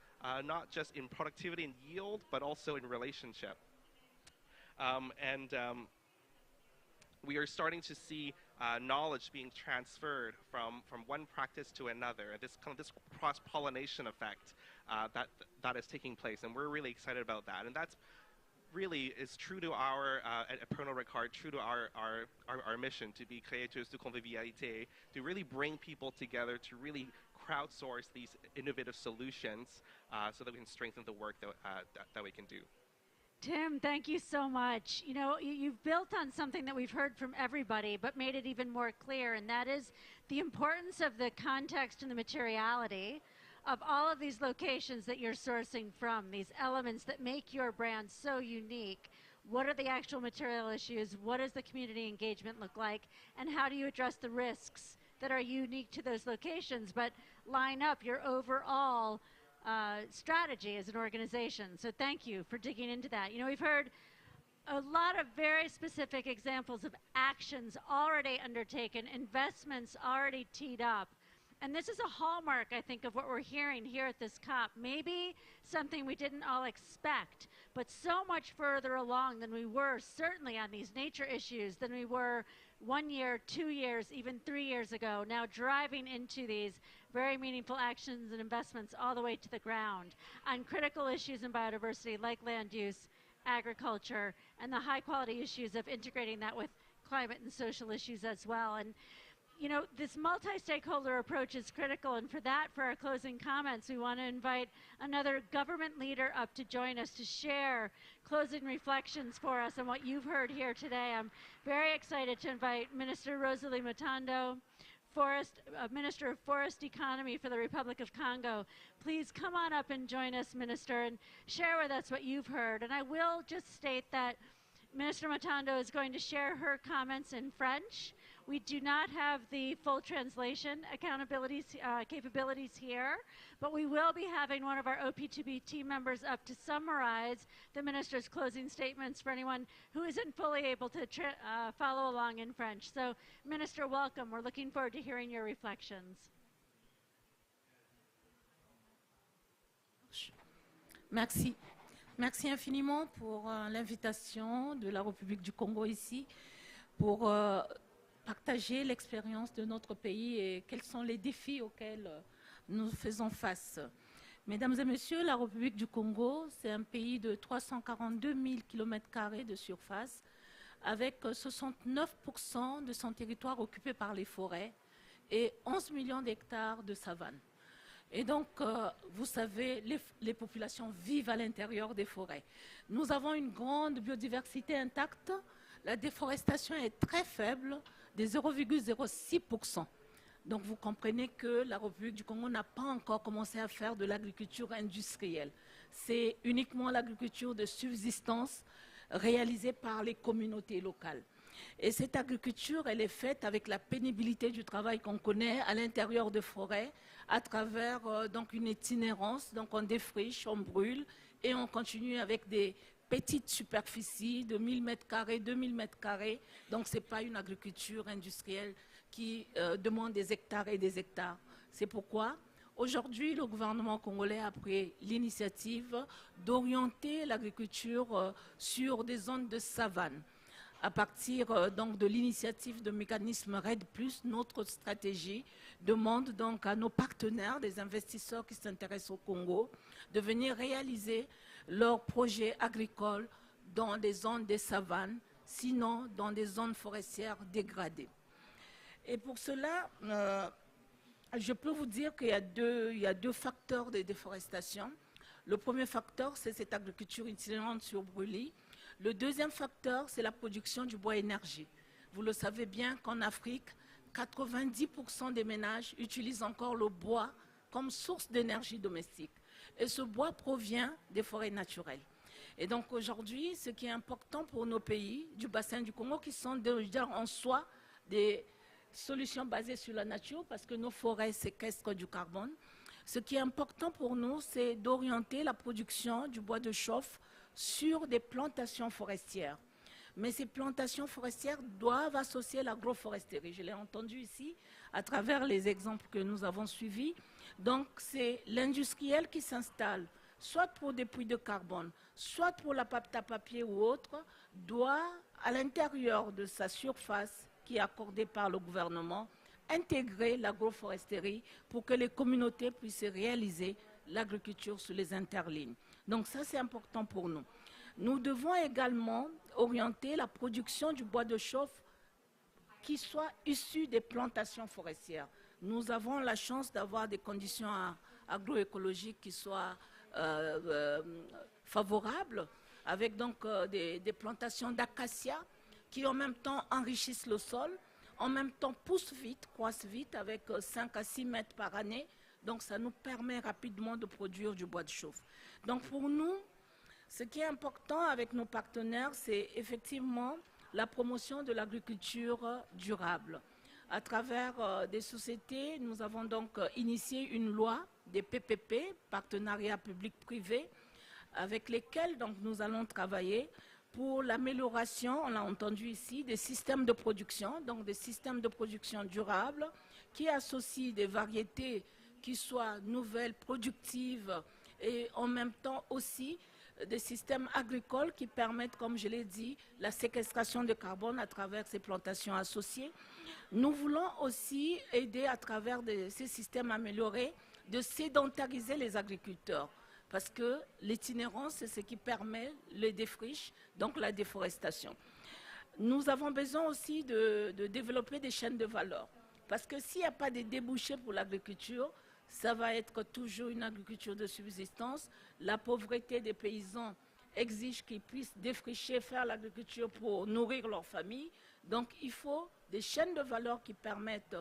not just in productivity and yield, but also in relationship. We are starting to see knowledge being transferred from one practice to another. This cross-pollination effect that is taking place, and we're really excited about that. And that's really is true to our at Pernod Ricard, true to our mission to be créateurs de convivialité, to really bring people together, to really crowdsource these innovative solutions, so that we can strengthen the work that we can do. Tim, thank you so much. You know, you've built on something that we've heard from everybody, but made it even more clear, and that is the importance of the context and the materiality of all of these locations that you're sourcing from, these elements that make your brand so unique. What are the actual material issues? What does the community engagement look like? And how do you address the risks that are unique to those locations, but line up your overall strategy as an organization? So thank you for digging into that. You know, we've heard a lot of very specific examples of actions already undertaken, investments already teed up. And this is a hallmark, I think, of what we're hearing here at this COP. Maybe something we didn't all expect, but so much further along than we were, certainly on these nature issues, than we were 1 year, 2 years, even 3 years ago, now driving into these very meaningful actions and investments all the way to the ground on critical issues in biodiversity like land use, agriculture, and the high quality issues of integrating that with climate and social issues as well. And you know, this multi-stakeholder approach is critical, and for that, for our closing comments, we want to invite another government leader up to join us to share closing reflections for us on what you've heard here today. I'm very excited to invite Minister Rosalie Matondo, Minister of Forest Economy for the Republic of Congo. Please come on up and join us, Minister, and share with us what you've heard. And I will just state that Minister Matondo is going to share her comments in French. We do not have the full translation capabilities here, but we will be having one of our OP2B team members up to summarize the minister's closing statements for anyone who isn't fully able to follow along in French. So, Minister, welcome. We're looking forward to hearing your reflections. Merci. Merci infiniment pour l'invitation de la République du Congo ici pour partager l'expérience de notre pays et quels sont les défis auxquels nous faisons face. Mesdames et messieurs, la République du Congo, c'est un pays de 342 000 km² de surface, avec 69% de son territoire occupé par les forêts et 11 millions d'hectares de savane. Et donc, vous savez, les populations vivent à l'intérieur des forêts. Nous avons une grande biodiversité intacte. La déforestation est très faible, de 0,06%. Donc, vous comprenez que la République du Congo n'a pas encore commencé à faire de l'agriculture industrielle. C'est uniquement l'agriculture de subsistance réalisée par les communautés locales. Et cette agriculture, elle est faite avec la pénibilité du travail qu'on connaît à l'intérieur des forêts, à travers donc une itinérance. Donc on défriche, on brûle et on continue avec des petites superficies de 1000 m², 2000 m². Donc ce n'est pas une agriculture industrielle qui demande des hectares et des hectares. C'est pourquoi aujourd'hui le gouvernement congolais a pris l'initiative d'orienter l'agriculture sur des zones de savane. À partir donc de l'initiative de mécanisme RED+, notre stratégie demande donc à nos partenaires, des investisseurs qui s'intéressent au Congo, de venir réaliser leurs projets agricoles dans des zones de savane, sinon dans des zones forestières dégradées. Et pour cela, je peux vous dire qu'il y a deux facteurs de déforestation. Le premier facteur, c'est cette agriculture itinérante sur brûlis. Le deuxième facteur, c'est la production du bois énergie. Vous le savez bien qu'en Afrique, 90% des ménages utilisent encore le bois comme source d'énergie domestique. Et ce bois provient des forêts naturelles. Et donc aujourd'hui, ce qui est important pour nos pays du bassin du Congo, qui sont déjà en soi des solutions basées sur la nature, parce que nos forêts séquestrent du carbone, ce qui est important pour nous, c'est d'orienter la production du bois de chauffe sur des plantations forestières. Mais ces plantations forestières doivent associer l'agroforesterie. Je l'ai entendu ici à travers les exemples que nous avons suivis. Donc c'est l'industriel qui s'installe, soit pour des puits de carbone, soit pour la pâte à papier ou autre, doit, à l'intérieur de sa surface qui est accordée par le gouvernement, intégrer l'agroforesterie pour que les communautés puissent réaliser l'agriculture sur les interlignes. Donc ça, c'est important pour nous. Nous devons également orienter la production du bois de chauffe qui soit issu des plantations forestières. Nous avons la chance d'avoir des conditions agroécologiques qui soient favorables, avec donc des plantations d'acacia qui en même temps enrichissent le sol, en même temps poussent vite, croissent vite, avec 5 à 6 mètres par année. Donc ça nous permet rapidement de produire du bois de chauffe. Donc pour nous, ce qui est important avec nos partenaires, c'est effectivement la promotion de l'agriculture durable. À travers des sociétés, nous avons donc initié une loi des PPP, partenariats public-privé, avec lesquels donc, nous allons travailler pour l'amélioration, on l'a entendu ici, des systèmes de production, donc des systèmes de production durables qui associent des variétés qui soient nouvelles, productives et en même temps aussi des systèmes agricoles qui permettent, comme je l'ai dit, la séquestration de carbone à travers ces plantations associées. Nous voulons aussi aider à travers ces systèmes améliorés de sédentariser les agriculteurs parce que l'itinérance, c'est ce qui permet les défriches, donc la déforestation. Nous avons besoin aussi de développer des chaînes de valeur parce que s'il n'y a pas de débouchés pour l'agriculture, ça va être toujours une agriculture de subsistance. La pauvreté des paysans exige qu'ils puissent défricher, faire l'agriculture pour nourrir leur famille. Donc il faut des chaînes de valeur qui permettent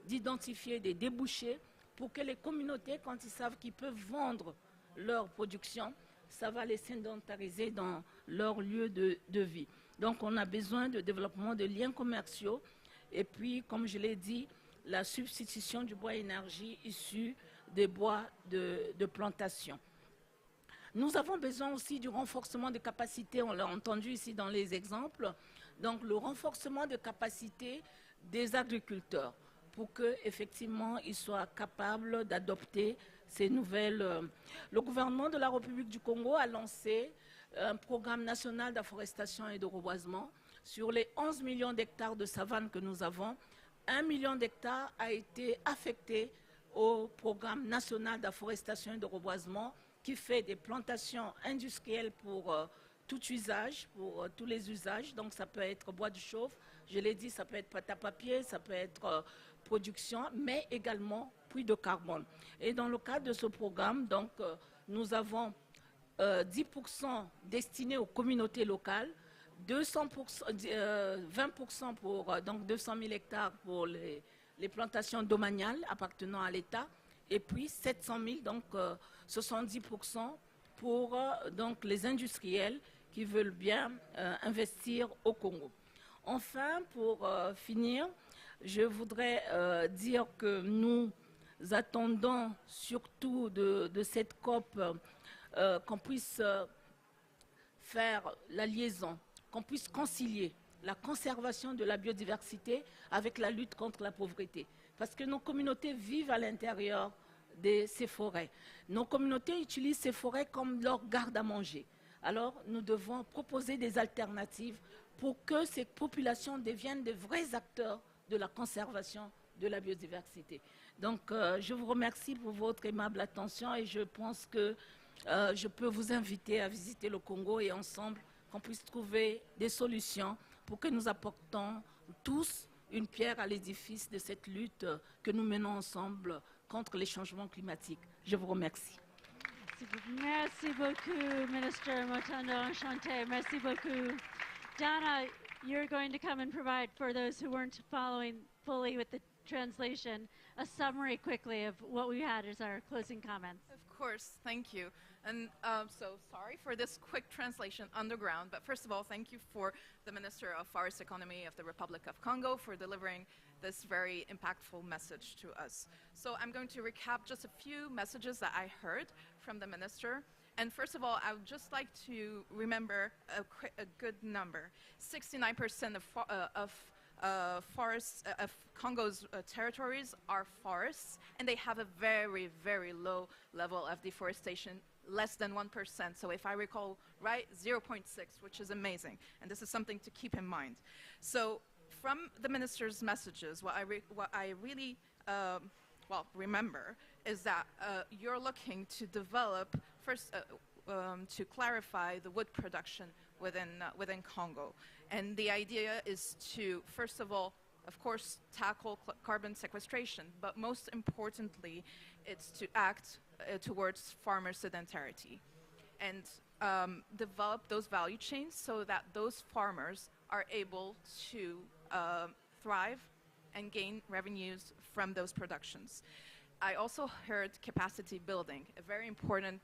d'identifier des débouchés pour que les communautés, quand ils savent qu'ils peuvent vendre leur production, ça va les sédentariser dans leur lieu de vie. Donc on a besoin de développement de liens commerciaux et puis, comme je l'ai dit, la substitution du bois énergie issu des bois de plantation. Nous avons besoin aussi du renforcement des capacités, on l'a entendu ici dans les exemples, donc le renforcement des capacités des agriculteurs pour qu'effectivement ils soient capables d'adopter ces nouvelles. Le gouvernement de la République du Congo a lancé un programme national d'afforestation et de reboisement. Sur les 11 millions d'hectares de savane que nous avons, 1 million d'hectares a été affecté au programme national d'afforestation et de reboisement qui fait des plantations industrielles pour tout usage, pour tous les usages. Donc ça peut être bois de chauffe, je l'ai dit, ça peut être pâte à papier, ça peut être production, mais également puits de carbone. Et dans le cadre de ce programme, donc, nous avons 10% destinés aux communautés locales, 20% pour donc 200 000 hectares pour les plantations domaniales appartenant à l'État et puis 700 000, donc 70% pour donc les industriels qui veulent bien investir au Congo. Enfin, pour finir, je voudrais dire que nous attendons surtout de cette COP qu'on puisse faire la liaison, qu'on puisse concilier la conservation de la biodiversité avec la lutte contre la pauvreté. Parce que nos communautés vivent à l'intérieur de ces forêts. Nos communautés utilisent ces forêts comme leur garde à manger. Alors, nous devons proposer des alternatives pour que ces populations deviennent de vrais acteurs de la conservation de la biodiversité. Donc, je vous remercie pour votre aimable attention et je pense que je peux vous inviter à visiter le Congo et ensemble, qu'on puisse trouver des solutions pour que nous apportons tous une pierre à l'édifice de cette lutte que nous menons ensemble contre les changements climatiques. Je vous remercie. Merci beaucoup, Ministre Motondo. Enchanté. Merci beaucoup. Dana, you're going to come and provide, for those who weren't following fully with the translation, a summary quickly of what we had as our closing comments. Of course, thank you. And so sorry for this quick translation underground, but first of all, thank you for the Minister of Forest Economy of the Republic of Congo for delivering this very impactful message to us. So I'm going to recap just a few messages that I heard from the Minister. And first of all, I would just like to remember a good number. 69% of forests, of Congo's territories are forests, and they have a very, very low level of deforestation, less than 1%. So if I recall right, 0.6, which is amazing. And this is something to keep in mind. So from the minister's messages, what I really remember is that you're looking to develop, first to clarify the wood production within Congo. And the idea is to, first of all, of course, tackle carbon sequestration, but most importantly, it's to act towards farmer sedentarity and develop those value chains so that those farmers are able to thrive and gain revenues from those productions. I also heard capacity building, a very important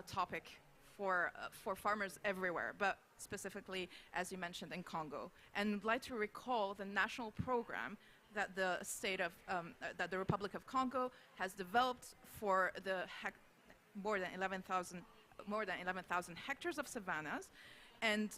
topic for farmers everywhere, but specifically, as you mentioned, in Congo. And I'd like to recall the national program that the that the Republic of Congo has developed for the more than 11,000 hectares of savannas. And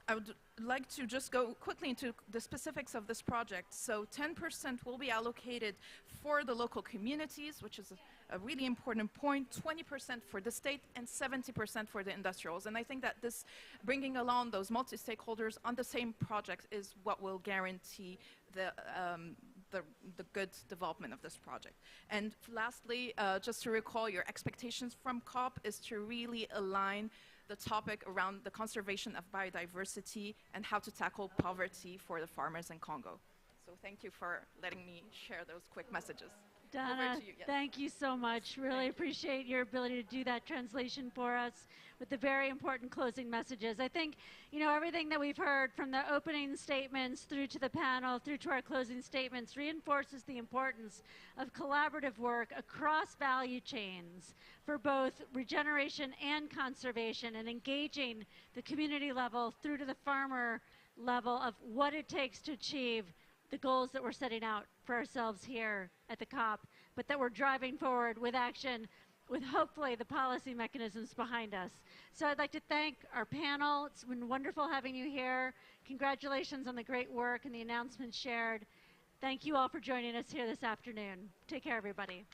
I would like to just go quickly into the specifics of this project. So 10% will be allocated for the local communities, which is a really important point, 20% for the state, and 70% for the industrials. And I think that this, bringing along those multi-stakeholders on the same project, is what will guarantee the good development of this project. And lastly, just to recall, your expectations from COP is to really align the topic around the conservation of biodiversity and how to tackle poverty for the farmers in Congo. So thank you for letting me share those quick messages. Donna, Over to you, yes. thank you so much. Really appreciate your ability to do that translation for us with the very important closing messages. I think, you know, everything that we've heard from the opening statements through to the panel, through to our closing statements, reinforces the importance of collaborative work across value chains for both regeneration and conservation, and engaging the community level through to the farmer level of what it takes to achieve the goals that we're setting out for ourselves here at the COP, but that we're driving forward with action, with hopefully the policy mechanisms behind us. So I'd like to thank our panel. It's been wonderful having you here. Congratulations on the great work and the announcements shared. Thank you all for joining us here this afternoon. Take care, everybody.